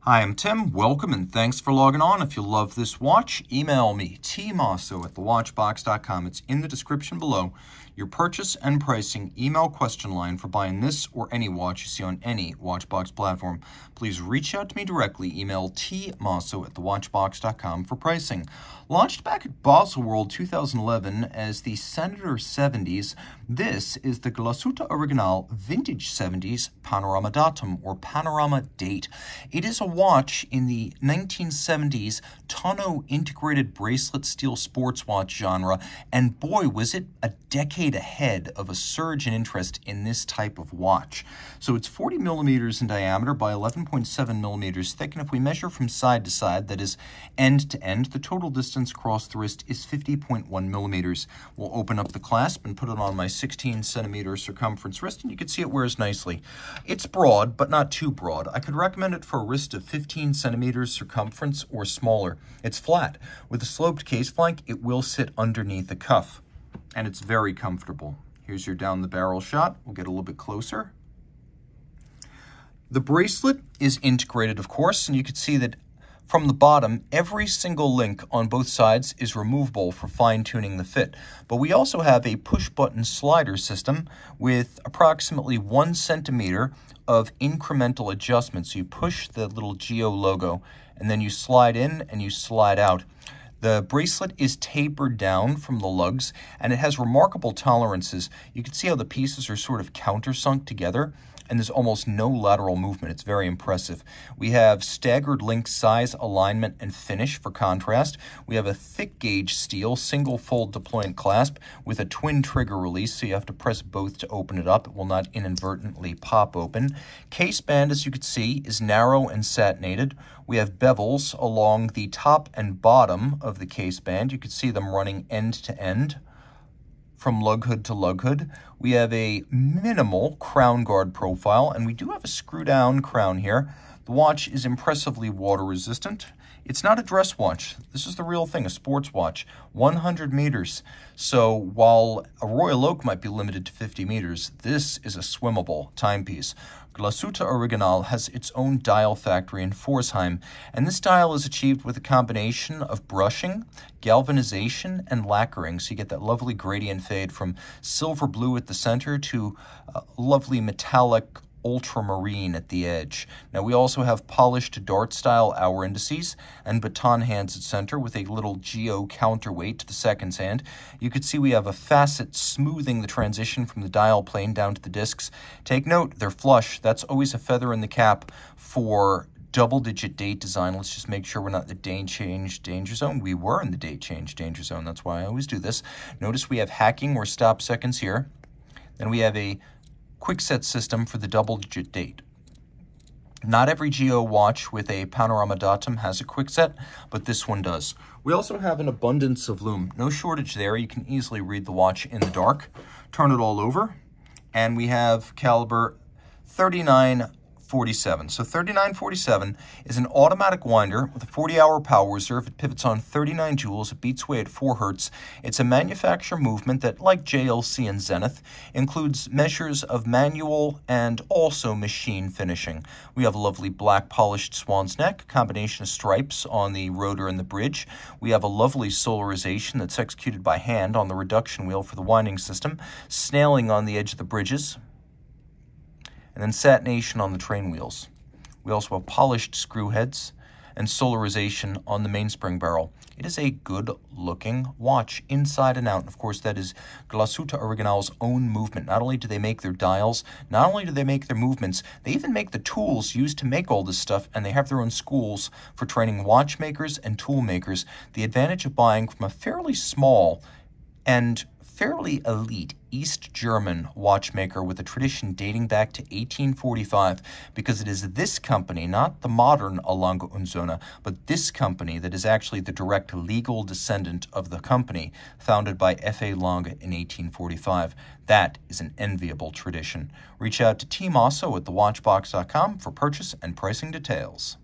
Hi, I'm Tim. Welcome and thanks for logging on. If you love this watch, email me, tmosso@thewatchbox.com. It's in the description below. Your purchase and pricing email question line for buying this or any watch you see on any Watchbox platform. Please reach out to me directly. Email tmosso@thewatchbox.com for pricing. Launched back at Basel World 2011 as the Senator 70s, this is the Glashütte Original Vintage 70s Panorama Datum or Panorama Date. It is a watch in the 1970s tonneau integrated bracelet steel sports watch genre, and boy was it a decade ahead of a surge in interest in this type of watch. So it's 40 millimeters in diameter by 11.7 millimeters thick, and if we measure from side to side, that is end to end, the total distance across the wrist is 50.1 millimeters. We'll open up the clasp and put it on my 16 centimeter circumference wrist, and you can see it wears nicely. It's broad, but not too broad. I could recommend it for a wrist of 15 centimeters circumference or smaller. It's flat. With a sloped case flank, it will sit underneath the cuff, and it's very comfortable. Here's your down the barrel shot. We'll get a little bit closer. The bracelet is integrated, of course, and you can see that from the bottom, every single link on both sides is removable for fine-tuning the fit. But we also have a push-button slider system with approximately 1 centimeter of incremental adjustment. So you push the little Geo logo, and then you slide in and you slide out. The bracelet is tapered down from the lugs, and it has remarkable tolerances. You can see how the pieces are sort of countersunk together, and there's almost no lateral movement. It's very impressive. We have staggered link size, alignment, and finish for contrast. We have a thick gauge steel single fold deployant clasp with a twin trigger release, so you have to press both to open it up. It will not inadvertently pop open. Case band, as you can see, is narrow and satinated. We have bevels along the top and bottom of the case band. You can see them running end to end from lug hood to lug hood. We have a minimal crown guard profile, and we do have a screw down crown here. The watch is impressively water resistant. It's not a dress watch. This is the real thing, a sports watch. 100 meters. So while a Royal Oak might be limited to 50 meters, this is a swimmable timepiece. Glashütte Original has its own dial factory in Pforzheim, and this dial is achieved with a combination of brushing, galvanization, and lacquering. So you get that lovely gradient fade from silver blue at the center to lovely metallic ultramarine at the edge. Now we also have polished dart-style hour indices and baton hands at center with a little Geo counterweight to the seconds hand. You can see we have a facet smoothing the transition from the dial plane down to the discs. Take note, they're flush. That's always a feather in the cap for double-digit date design. Let's just make sure we're not in the date change danger zone. We were in the date change danger zone. That's why I always do this. Notice we have hacking or stop seconds here. Then we have a quick set system for the double-digit date. Not every Geo watch with a Panorama Datum has a quick set, but this one does. We also have an abundance of Loom. No shortage there. You can easily read the watch in the dark. Turn it all over, and we have caliber 3947. So 3947 is an automatic winder with a 40-hour power reserve. It pivots on 39 joules. It beats away at 4 hertz. It's a manufacturer movement that, like JLC and Zenith, includes measures of manual and also machine finishing. We have a lovely black polished swan's neck, a combination of stripes on the rotor and the bridge. We have a lovely solarization that's executed by hand on the reduction wheel for the winding system, snailing on the edge of the bridges, and then satination on the train wheels. We also have polished screw heads and solarization on the mainspring barrel. It is a good-looking watch inside and out. And of course, that is Glashütte Original's own movement. Not only do they make their dials, not only do they make their movements, they even make the tools used to make all this stuff, and they have their own schools for training watchmakers and tool makers. The advantage of buying from a fairly small and fairly elite East German watchmaker with a tradition dating back to 1845, because it is this company, not the modern A. Lange & Söhne, but this company that is actually the direct legal descendant of the company founded by F.A. Lange in 1845. That is an enviable tradition. Reach out to Team Mosso at thewatchbox.com for purchase and pricing details.